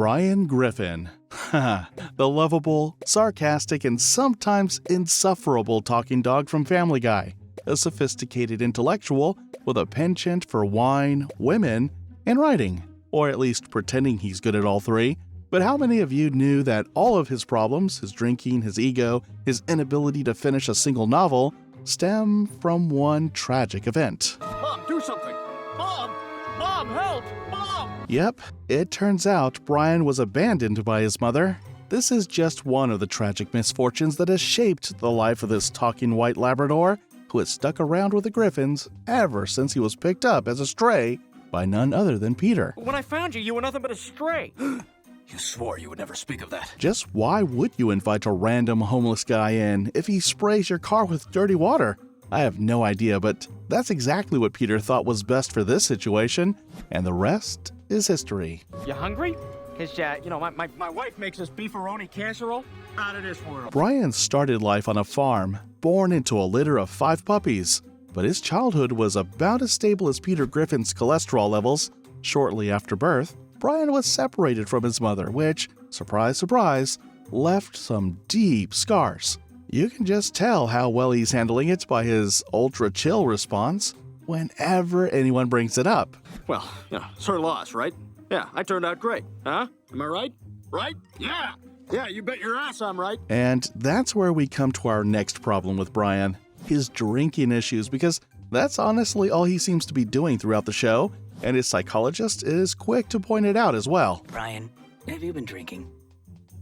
Brian Griffin. The lovable, sarcastic, and sometimes insufferable talking dog from Family Guy. A sophisticated intellectual with a penchant for wine, women, and writing. Or at least pretending he's good at all three. But how many of you knew that all of his problems, his drinking, his ego, his inability to finish a single novel, stem from one tragic event? Mom, do something! Mom! Mom, help! Mom! Yep, it turns out Brian was abandoned by his mother. This is just one of the tragic misfortunes that has shaped the life of this talking white Labrador, who has stuck around with the Griffins ever since he was picked up as a stray by none other than Peter. When I found you, you were nothing but a stray. You swore you would never speak of that. Just why would you invite a random homeless guy in if he sprays your car with dirty water? I have no idea, but that's exactly what Peter thought was best for this situation, and the rest is history. You hungry? Because, my wife makes this beefaroni casserole out of this world. Brian started life on a farm, born into a litter of 5 puppies, but his childhood was about as stable as Peter Griffin's cholesterol levels. Shortly after birth, Brian was separated from his mother, which, surprise, surprise, left some deep scars. You can just tell how well he's handling it by his ultra-chill response whenever anyone brings it up. Well, it's her loss, right? Yeah, I turned out great, huh? Am I right? Right? Yeah! Yeah, you bet your ass I'm right. And that's where we come to our next problem with Brian, his drinking issues, because that's honestly all he seems to be doing throughout the show, and his psychologist is quick to point it out as well. Brian, have you been drinking?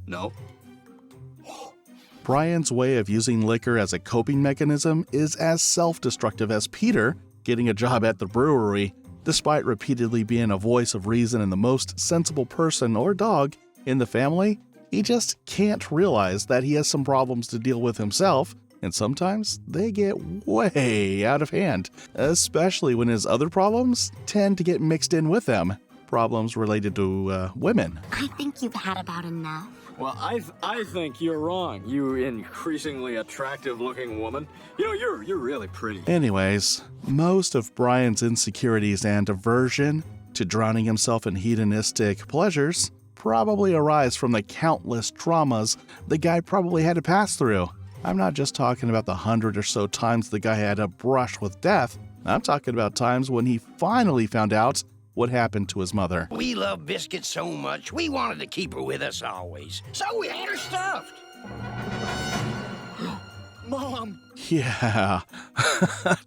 No. Brian's way of using liquor as a coping mechanism is as self-destructive as Peter getting a job at the brewery. Despite repeatedly being a voice of reason and the most sensible person or dog in the family, he just can't realize that he has some problems to deal with himself, and sometimes they get way out of hand, especially when his other problems tend to get mixed in with them. Problems related to women. I think you've had about enough. Well, I think you're wrong, you increasingly attractive-looking woman. You're really pretty. Anyways, most of Brian's insecurities and aversion to drowning himself in hedonistic pleasures probably arise from the countless traumas the guy probably had to pass through. I'm not just talking about the 100 or so times the guy had a brush with death. I'm talking about times when he finally found out what happened to his mother. We love Biscuit so much, we wanted to keep her with us always. So we had her stuffed. Mom! Yeah.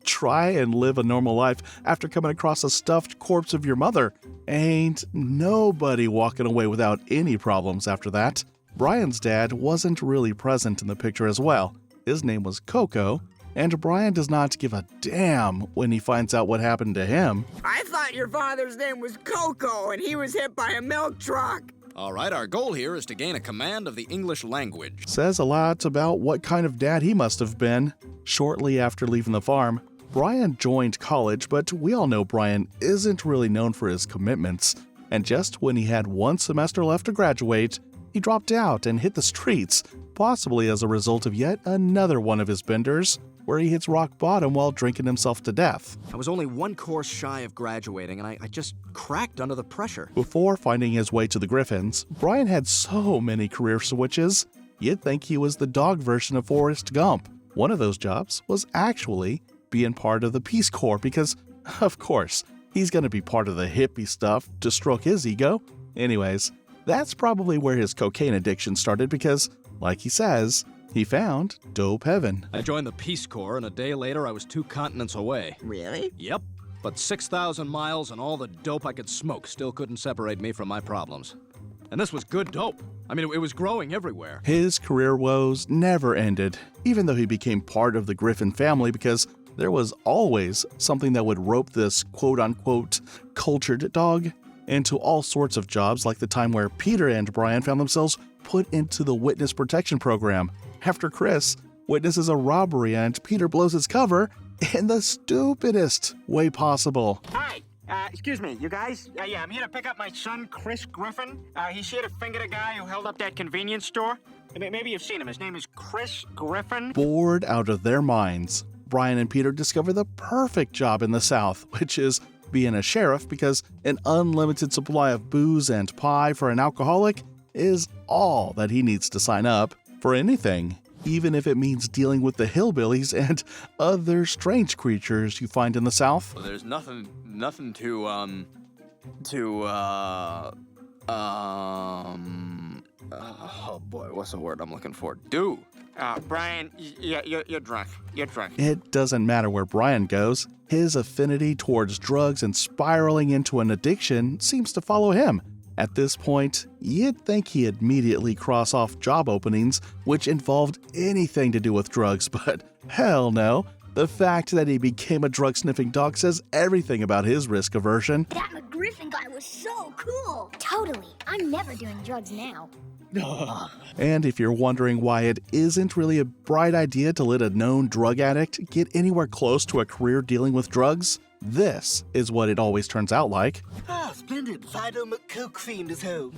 Try and live a normal life after coming across a stuffed corpse of your mother. Ain't nobody walking away without any problems after that. Brian's dad wasn't really present in the picture as well. His name was Coco, and Brian does not give a damn when he finds out what happened to him. I thought your father's name was Coco and he was hit by a milk truck. All right, our goal here is to gain a command of the English language. Says a lot about what kind of dad he must have been. Shortly after leaving the farm, Brian joined college, but we all know Brian isn't really known for his commitments. And just when he had one semester left to graduate, he dropped out and hit the streets, possibly as a result of yet another one of his benders, where he hits rock bottom while drinking himself to death. I was only one course shy of graduating, and I just cracked under the pressure. Before finding his way to the Griffins, Brian had so many career switches, you'd think he was the dog version of Forrest Gump. One of those jobs was actually being part of the Peace Corps because, of course, he's going to be part of the hippie stuff to stroke his ego. Anyways, that's probably where his cocaine addiction started because, like he says, he found dope heaven. I joined the Peace Corps, and a day later I was 2 continents away. Really? Yep. But 6,000 miles and all the dope I could smoke still couldn't separate me from my problems. And this was good dope. I mean, it was growing everywhere. His career woes never ended, even though he became part of the Griffin family because there was always something that would rope this quote-unquote cultured dog into all sorts of jobs, like the time where Peter and Brian found themselves put into the witness protection program after Chris witnesses a robbery and Peter blows his cover in the stupidest way possible. Hi, excuse me, you guys? I'm here to pick up my son, Chris Griffin. He's here to finger the guy who held up that convenience store. Maybe you've seen him. His name is Chris Griffin. Bored out of their minds, Brian and Peter discover the perfect job in the South, which is being a sheriff because an unlimited supply of booze and pie for an alcoholic is all that he needs to sign up for anything, even if it means dealing with the hillbillies and other strange creatures you find in the South. Well, there's nothing oh boy, what's the word I'm looking for? Do. Brian, you're drunk. You're drunk. It doesn't matter where Brian goes. His affinity towards drugs and spiraling into an addiction seems to follow him. At this point, you'd think he'd immediately cross off job openings which involved anything to do with drugs, but hell no. The fact that he became a drug-sniffing dog says everything about his risk aversion. That McGriffin guy was so cool. Totally. I'm never doing drugs now. And if you're wondering why it isn't really a bright idea to let a known drug addict get anywhere close to a career dealing with drugs, this is what it always turns out like. Splendid. Fido McCoke Fiend is home.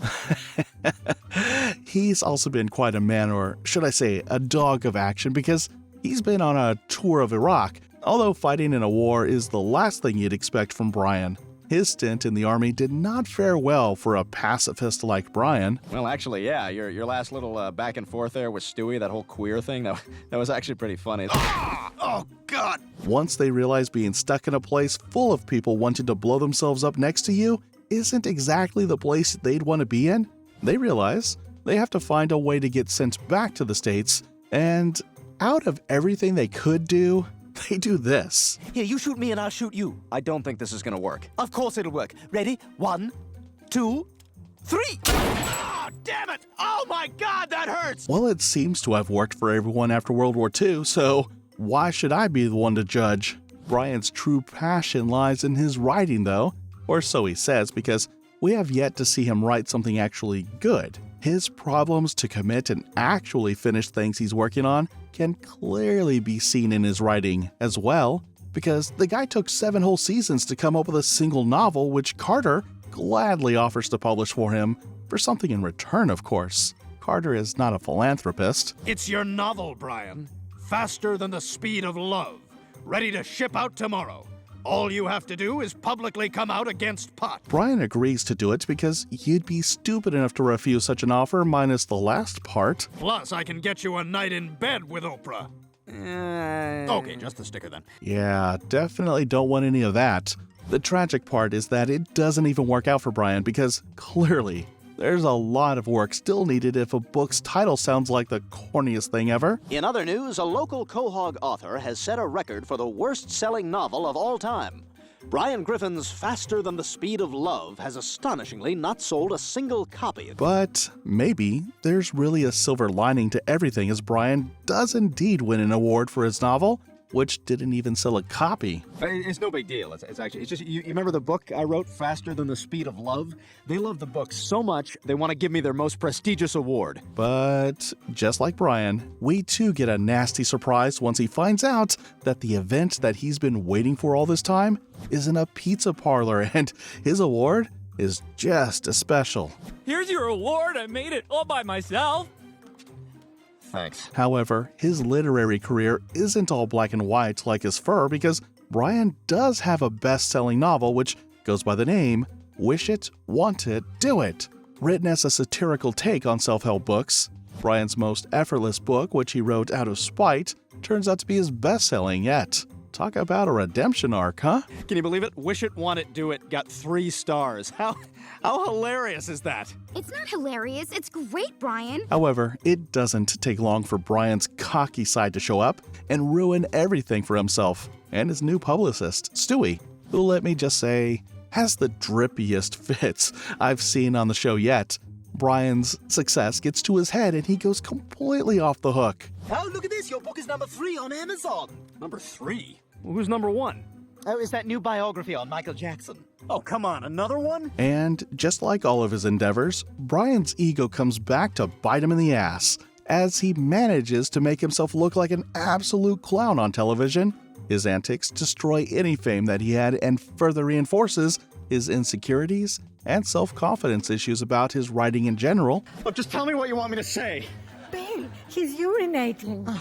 He's also been quite a man, or should I say, a dog of action, because he's been on a tour of Iraq, although fighting in a war is the last thing you'd expect from Brian. His stint in the army did not fare well for a pacifist like Brian. Well, actually, yeah, your last little back and forth there with Stewie, that whole queer thing, that was actually pretty funny. Oh, God! Once they realize being stuck in a place full of people wanting to blow themselves up next to you isn't exactly the place they'd want to be in, they realize they have to find a way to get sent back to the States, and out of everything they could do, they do this. Here, you shoot me and I'll shoot you. I don't think this is gonna work. Of course it'll work. Ready? 1, 2, 3. Oh, damn it! Oh, my God, that hurts! Well, it seems to have worked for everyone after World War II, so why should I be the one to judge? Brian's true passion lies in his writing, though, or so he says, because we have yet to see him write something actually good. His problems to commit and actually finish things he's working on can clearly be seen in his writing as well, because the guy took 7 whole seasons to come up with a single novel, which Carter gladly offers to publish for him, for something in return, of course. Carter is not a philanthropist. It's your novel, Brian. Faster than the speed of love. Ready to ship out tomorrow. All you have to do is publicly come out against pot. Brian agrees to do it because you'd be stupid enough to refuse such an offer, minus the last part. Plus, I can get you a night in bed with Oprah. Okay, just the sticker then. Yeah, definitely don't want any of that. The tragic part is that it doesn't even work out for Brian because, clearly, there's a lot of work still needed if a book's title sounds like the corniest thing ever. In other news, a local Quahog author has set a record for the worst-selling novel of all time. Brian Griffin's Faster Than the Speed of Love has astonishingly not sold a single copy. But maybe there's really a silver lining to everything, as Brian does indeed win an award for his novel, which didn't even sell a copy. It's no big deal. It's just, you remember the book I wrote, Faster Than the Speed of Love? They love the book so much, they want to give me their most prestigious award. But just like Brian, we too get a nasty surprise once he finds out that the event that he's been waiting for all this time is in a pizza parlor, and his award is just as special. Here's your award. I made it all by myself. Thanks. However, his literary career isn't all black and white like his fur, because Brian does have a best-selling novel which goes by the name Wish It, Want It, Do It. Written as a satirical take on self-help books, Brian's most effortless book, which he wrote out of spite, turns out to be his best-selling yet. Talk about a redemption arc, huh? Can you believe it? Wish It, Want It, Do It got 3 stars. How hilarious is that? It's not hilarious. It's great, Brian. However, it doesn't take long for Brian's cocky side to show up and ruin everything for himself and his new publicist, Stewie, who, let me just say, has the drippiest fits I've seen on the show yet. Brian's success gets to his head and he goes completely off the hook. Oh, look at this. Your book is number 3 on Amazon. Number 3? Who's number 1? Oh, it's that new biography on Michael Jackson. Oh, come on, another one? And just like all of his endeavors, Brian's ego comes back to bite him in the ass as he manages to make himself look like an absolute clown on television. His antics destroy any fame that he had and further reinforces his insecurities and self-confidence issues about his writing in general. Look, just tell me what you want me to say. Ben, he's urinating.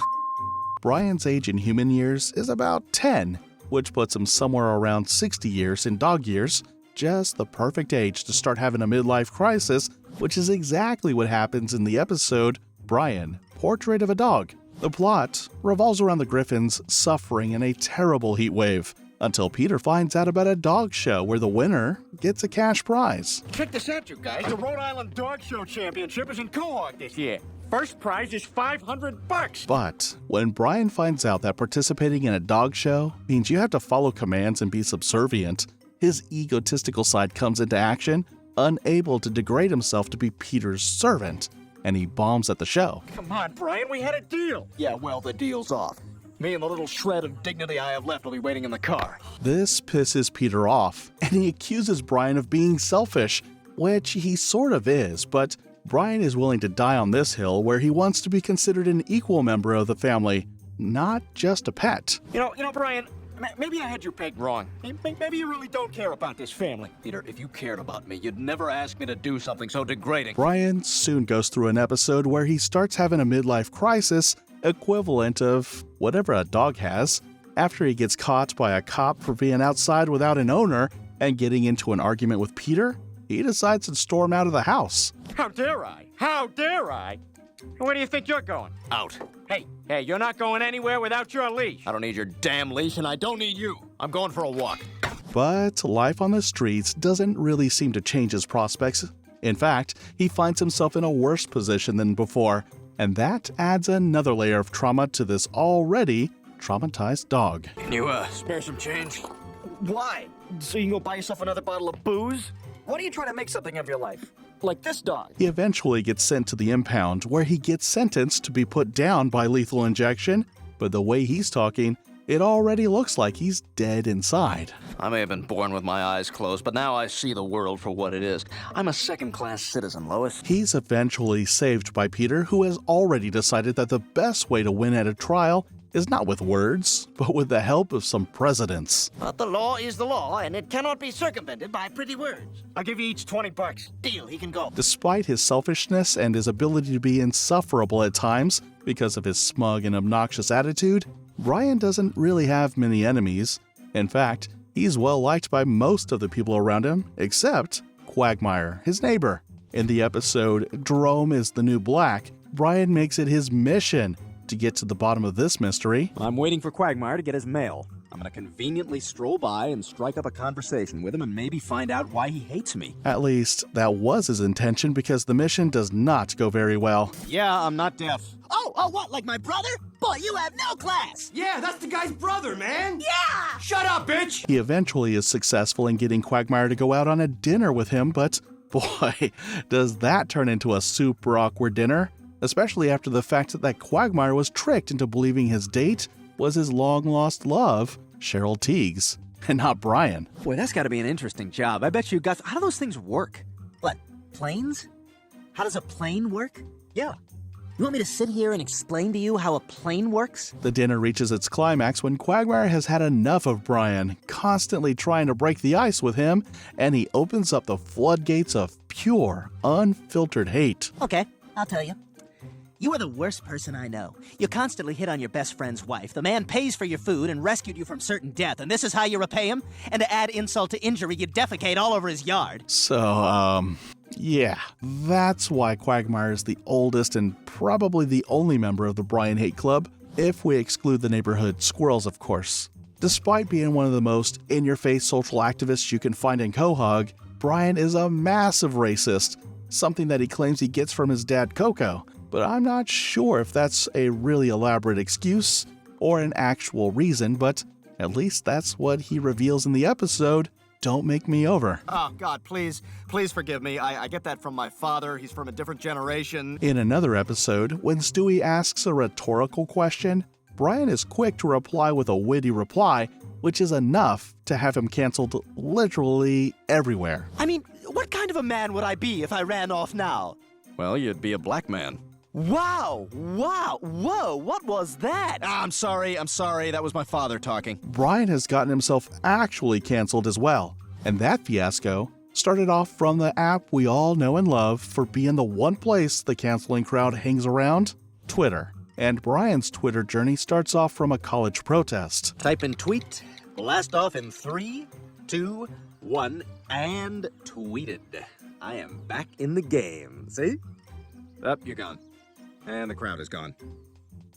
Brian's age in human years is about 10, which puts him somewhere around 60 years in dog years, just the perfect age to start having a midlife crisis, which is exactly what happens in the episode Brian, Portrait of a Dog. The plot revolves around the Griffins suffering in a terrible heat wave, until Peter finds out about a dog show where the winner gets a cash prize. Check this out, you guys. The Rhode Island Dog Show Championship is in Quagmire this year. First prize is $500. But when Brian finds out that participating in a dog show means you have to follow commands and be subservient, his egotistical side comes into action, unable to degrade himself to be Peter's servant, and he bombs at the show. Come on, Brian, we had a deal. Yeah, well, the deal's off. Me and the little shred of dignity I have left will be waiting in the car. This pisses Peter off, and he accuses Brian of being selfish, which he sort of is, but Brian is willing to die on this hill where he wants to be considered an equal member of the family, not just a pet. You know, Brian, maybe I had you pegged wrong. Maybe you really don't care about this family. Peter, if you cared about me, you'd never ask me to do something so degrading. Brian soon goes through an episode where he starts having a midlife crisis equivalent of whatever a dog has, after he gets caught by a cop for being outside without an owner and getting into an argument with Peter. He decides to storm out of the house. How dare I? How dare I? Where do you think you're going? Out. Hey, you're not going anywhere without your leash. I don't need your damn leash, and I don't need you. I'm going for a walk. But life on the streets doesn't really seem to change his prospects. In fact, he finds himself in a worse position than before, and that adds another layer of trauma to this already traumatized dog. Can you, spare some change? Why? So you can go buy yourself another bottle of booze? Why are you trying to make something of your life? Like this dog. He eventually gets sent to the impound, where he gets sentenced to be put down by lethal injection, but the way he's talking, it already looks like he's dead inside. I may have been born with my eyes closed, but now I see the world for what it is. I'm a second-class citizen, Lois. He's eventually saved by Peter, who has already decided that the best way to win at a trial is not with words, but with the help of some presidents. But the law is the law, and it cannot be circumvented by pretty words. I'll give you each $20. Deal, he can go. Despite his selfishness and his ability to be insufferable at times because of his smug and obnoxious attitude, Brian doesn't really have many enemies. In fact, he's well liked by most of the people around him, except Quagmire, his neighbor. In the episode Jerome is the New Black, Brian makes it his mission to get to the bottom of this mystery. I'm waiting for Quagmire to get his mail. I'm gonna conveniently stroll by and strike up a conversation with him and maybe find out why he hates me. At least, that was his intention, because the mission does not go very well. Yeah, I'm not deaf. Oh, what, like my brother? Boy, you have no class! Yeah, that's the guy's brother, man! Yeah! Shut up, bitch! He eventually is successful in getting Quagmire to go out on a dinner with him, but boy, does that turn into a super awkward dinner. Especially after the fact that Quagmire was tricked into believing his date was his long-lost love, Cheryl Teagues, and not Brian. Boy, that's gotta be an interesting job. I bet you guys... How do those things work? What, planes? How does a plane work? Yeah. You want me to sit here and explain to you how a plane works? The dinner reaches its climax when Quagmire has had enough of Brian, constantly trying to break the ice with him, and he opens up the floodgates of pure, unfiltered hate. Okay, I'll tell you. You are the worst person I know. You constantly hit on your best friend's wife. The man pays for your food and rescued you from certain death, and this is how you repay him? And to add insult to injury, you defecate all over his yard. So, yeah, that's why Quagmire is the oldest and probably the only member of the Brian Hate Club, if we exclude the neighborhood squirrels, of course. Despite being one of the most in-your-face social activists you can find in Quahog, Brian is a massive racist, something that he claims he gets from his dad Coco. But I'm not sure if that's a really elaborate excuse or an actual reason, but at least that's what he reveals in the episode, Don't Make Me Over. Oh, God, please forgive me. I get that from my father. He's from a different generation. In another episode, when Stewie asks a rhetorical question, Brian is quick to reply with a witty reply, which is enough to have him canceled literally everywhere. I mean, what kind of a man would I be if I ran off now? Well, you'd be a black man. Wow, whoa, what was that? I'm sorry, that was my father talking. Brian has gotten himself actually canceled as well, and that fiasco started off from the app we all know and love for being the one place the canceling crowd hangs around, Twitter. And Brian's Twitter journey starts off from a college protest. Type in tweet, Blast off in 3, 2, 1, and tweeted. I am back in the game. See? Up, you're gone. And the crowd is gone.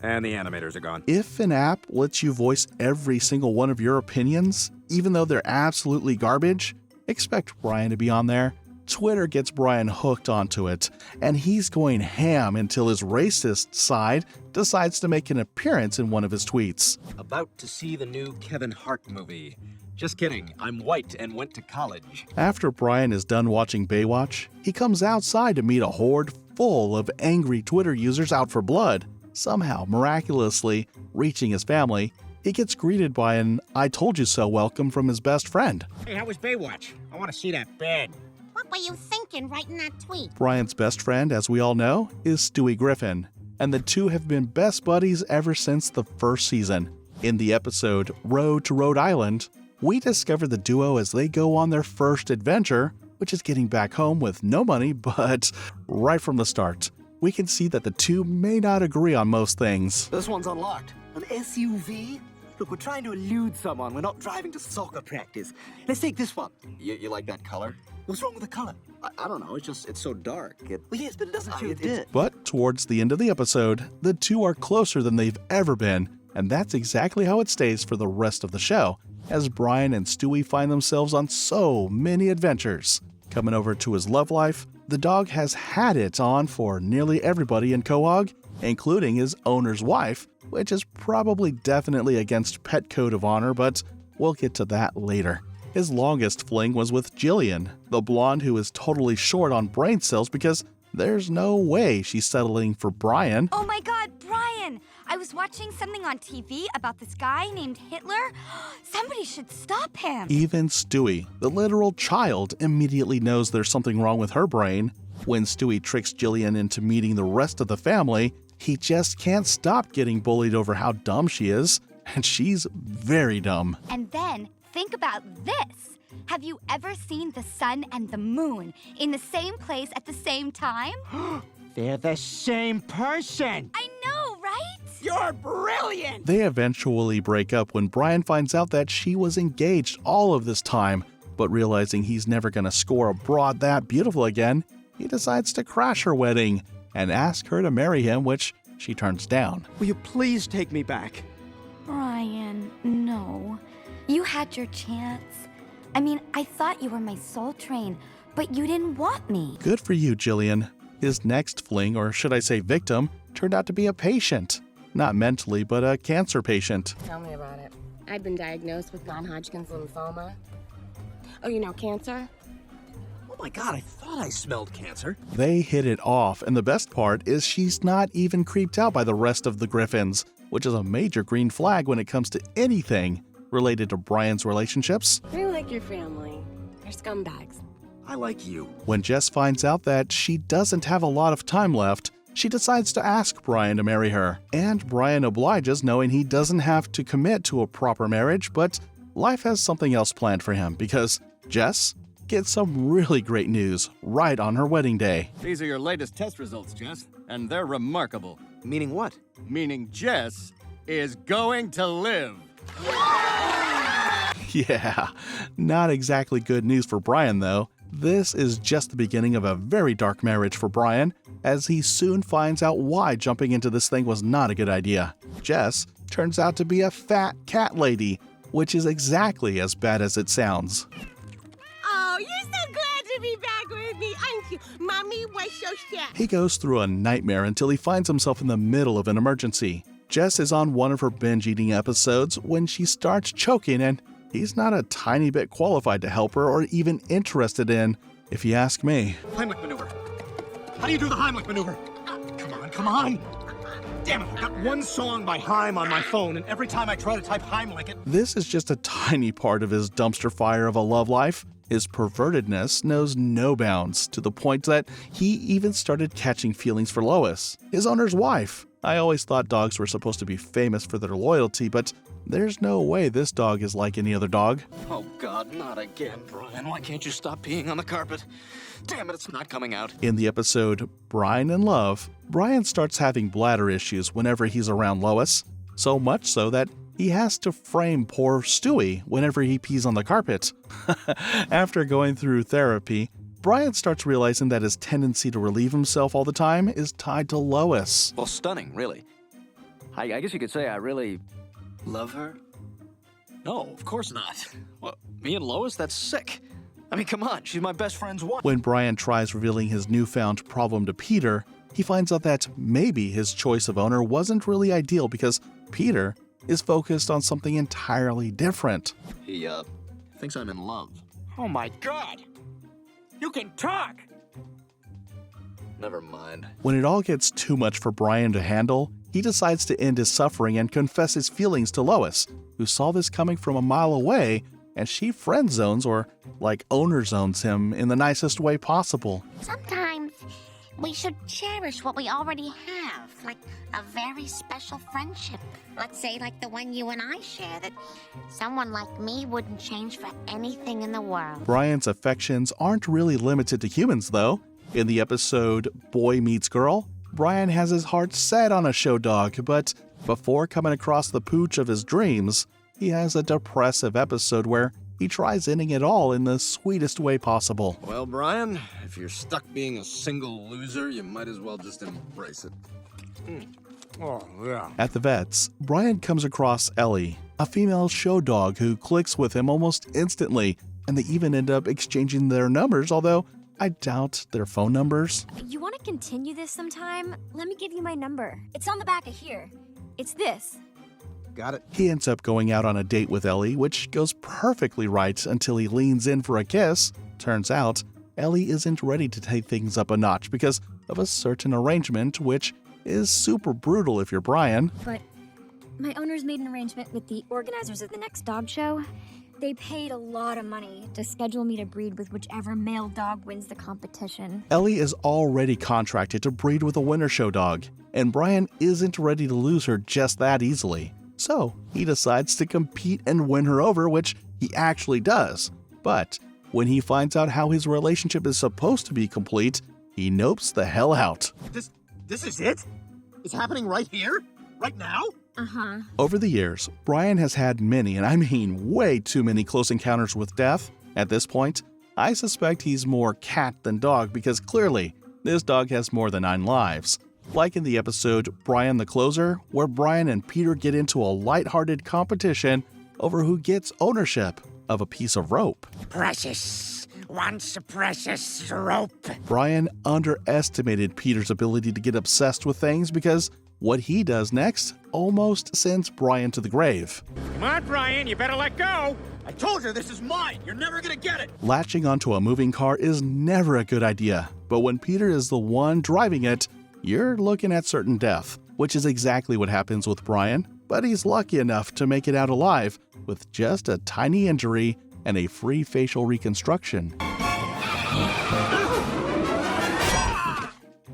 And the animators are gone. If an app lets you voice every single one of your opinions, even though they're absolutely garbage, expect Brian to be on there. Twitter gets Brian hooked onto it, and he's going ham until his racist side decides to make an appearance in one of his tweets. About to see the new Kevin Hart movie. Just kidding, I'm white and went to college. After Brian is done watching Baywatch, he comes outside to meet a horde full of angry Twitter users out for blood. Somehow, miraculously, reaching his family, he gets greeted by an "I told you so" welcome from his best friend. Hey, how was Baywatch? I want to see that bad. What were you thinking writing that tweet? Brian's best friend, as we all know, is Stewie Griffin, and the two have been best buddies ever since the first season. In the episode Road to Rhode Island, we discover the duo as they go on their first adventure, which is getting back home with no money, but right from the start, we can see that the two may not agree on most things. This one's unlocked. An SUV? Look, we're trying to elude someone. We're not driving to soccer practice. Let's take this one. You like that color? What's wrong with the color? I don't know, it's so dark. Well, yes, but it doesn't show it. But towards the end of the episode, the two are closer than they've ever been, and that's exactly how it stays for the rest of the show, as Brian and Stewie find themselves on so many adventures. Coming over to his love life, the dog has had it on for nearly everybody in Quahog, including his owner's wife, which is probably definitely against pet code of honor, but we'll get to that later. His longest fling was with Jillian, the blonde who is totally short on brain cells because there's no way she's settling for Brian. Oh my god, Brian! I was watching something on TV about this guy named Hitler. Somebody should stop him. Even Stewie, the literal child, immediately knows there's something wrong with her brain. When Stewie tricks Jillian into meeting the rest of the family, he just can't stop getting bullied over how dumb she is, and she's very dumb. And then, think about this. Have you ever seen the sun and the moon in the same place at the same time? They're the same person. I know, right? You're brilliant! They eventually break up when Brian finds out that she was engaged all of this time, but realizing he's never gonna score a broad that beautiful again, he decides to crash her wedding and ask her to marry him, which she turns down. Will you please take me back? Brian, no. You had your chance. I mean, I thought you were my soul train, but you didn't want me. Good for you, Jillian. His next fling, or should I say victim, turned out to be a patient. Not mentally, but a cancer patient. Tell me about it. I'd been diagnosed with non-Hodgkin's lymphoma. Oh, you know, cancer? Oh my god, I thought I smelled cancer. They hit it off, and the best part is she's not even creeped out by the rest of the Griffins, which is a major green flag when it comes to anything related to Brian's relationships. I like your family. They're scumbags. I like you. When Jess finds out that she doesn't have a lot of time left, she decides to ask Brian to marry her. And Brian obliges, knowing he doesn't have to commit to a proper marriage, but life has something else planned for him because Jess gets some really great news right on her wedding day. These are your latest test results, Jess, and they're remarkable. Meaning what? Meaning Jess is going to live. Yeah, not exactly good news for Brian though. This is just the beginning of a very dark marriage for Brian, as he soon finds out why jumping into this thing was not a good idea. Jess turns out to be a fat cat lady, which is exactly as bad as it sounds. Oh, you're so glad to be back with me, aren't you? Mommy was so sad. He goes through a nightmare until he finds himself in the middle of an emergency. Jess is on one of her binge-eating episodes when she starts choking, and he's not a tiny bit qualified to help her or even interested in, if you ask me. Heimlich maneuver. How do you do the Heimlich maneuver? Come on. Damn it, I've got one song by Heim on my phone, and every time I try to type Heimlich, This is just a tiny part of his dumpster fire of a love life. His pervertedness knows no bounds, to the point that he even started catching feelings for Lois, his owner's wife. I always thought dogs were supposed to be famous for their loyalty, but there's no way this dog is like any other dog. Oh god, not again, Brian. Why can't you stop peeing on the carpet? Damn it, it's not coming out. In the episode Brian in Love, Brian starts having bladder issues whenever he's around Lois, so much so that he has to frame poor Stewie whenever he pees on the carpet. After going through therapy, Brian starts realizing that his tendency to relieve himself all the time is tied to Lois. Well, stunning, really. I guess you could say I really love her. No, of course not. Well, me and Lois, that's sick. I mean, come on, she's my best friend's wife. When Brian tries revealing his newfound problem to Peter, he finds out that maybe his choice of owner wasn't really ideal because Peter is focused on something entirely different. He, thinks I'm in love. Oh my God! You can talk! Never mind. When it all gets too much for Brian to handle, he decides to end his suffering and confess his feelings to Lois, who saw this coming from a mile away, and she friend zones, or like owner zones him in the nicest way possible. Sometimes we should cherish what we already have, like a very special friendship. Let's say like the one you and I share that someone like me wouldn't change for anything in the world. Brian's affections aren't really limited to humans, though. In the episode Boy Meets Girl, Brian has his heart set on a show dog, but before coming across the pooch of his dreams, he has a depressive episode where he tries ending it all in the sweetest way possible. Well, Brian, if you're stuck being a single loser, you might as well just embrace it. Oh, yeah. At the vet's, Brian comes across Ellie, a female show dog who clicks with him almost instantly, and they even end up exchanging their numbers, although I doubt their phone numbers. You want to continue this sometime? Let me give you my number. It's on the back of here. It's this. Got it. He ends up going out on a date with Ellie, which goes perfectly right until he leans in for a kiss. Turns out, Ellie isn't ready to take things up a notch because of a certain arrangement, which is super brutal if you're Brian. But my owners made an arrangement with the organizers of the next dog show. They paid a lot of money to schedule me to breed with whichever male dog wins the competition. Ellie is already contracted to breed with a winter show dog, and Brian isn't ready to lose her just that easily. So he decides to compete and win her over, which he actually does. But when he finds out how his relationship is supposed to be complete, he nopes the hell out. This is it? It's happening right here? Right now? Uh-huh. Over the years, Brian has had many, and I mean way too many close encounters with death. At this point, I suspect he's more cat than dog because clearly, this dog has more than 9 lives. Like in the episode Brian the Closer, where Brian and Peter get into a lighthearted competition over who gets ownership of a piece of rope. Precious. Once a precious rope. Brian underestimated Peter's ability to get obsessed with things because what he does next almost sends Brian to the grave. Come on, Brian, you better let go! I told her this is mine. You're never gonna get it. Latching onto a moving car is never a good idea, but when Peter is the one driving it, you're looking at certain death, which is exactly what happens with Brian, but he's lucky enough to make it out alive with just a tiny injury and a free facial reconstruction.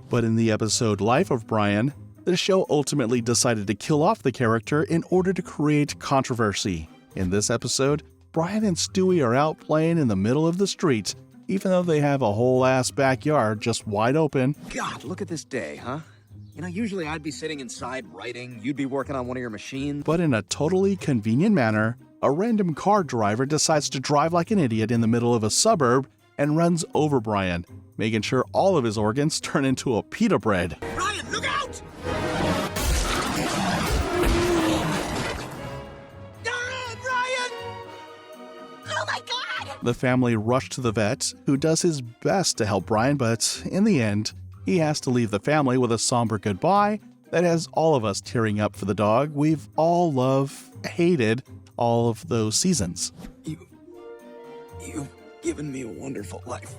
But in the episode Life of Brian, the show ultimately decided to kill off the character in order to create controversy. In this episode, Brian and Stewie are out playing in the middle of the street, even though they have a whole ass backyard just wide open. God, look at this day, huh? You know, usually I'd be sitting inside writing, you'd be working on one of your machines. But in a totally convenient manner, a random car driver decides to drive like an idiot in the middle of a suburb and runs over Brian, making sure all of his organs turn into a pita bread. Brian, look out! The family rush to the vet, who does his best to help Brian, but in the end, he has to leave the family with a somber goodbye that has all of us tearing up for the dog we've all hated all of those seasons. You've given me a wonderful life.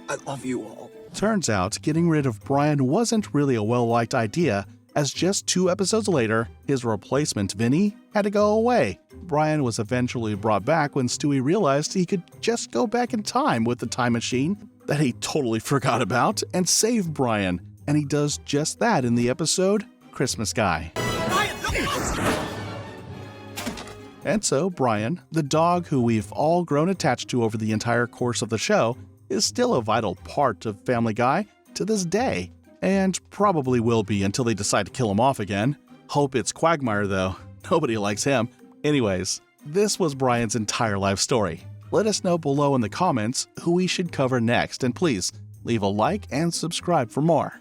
I love you all. Turns out, getting rid of Brian wasn't really a well-liked idea, as just 2 episodes later, his replacement, Vinny, had to go away. Brian was eventually brought back when Stewie realized he could just go back in time with the time machine that he totally forgot about and save Brian, and he does just that in the episode Christmas Guy. Brian, look out! And so Brian, the dog who we've all grown attached to over the entire course of the show, is still a vital part of Family Guy to this day, and probably will be until they decide to kill him off again. Hope it's Quagmire though. Nobody likes him. Anyways, this was Brian's entire life story. Let us know below in the comments who we should cover next, and please leave a like and subscribe for more.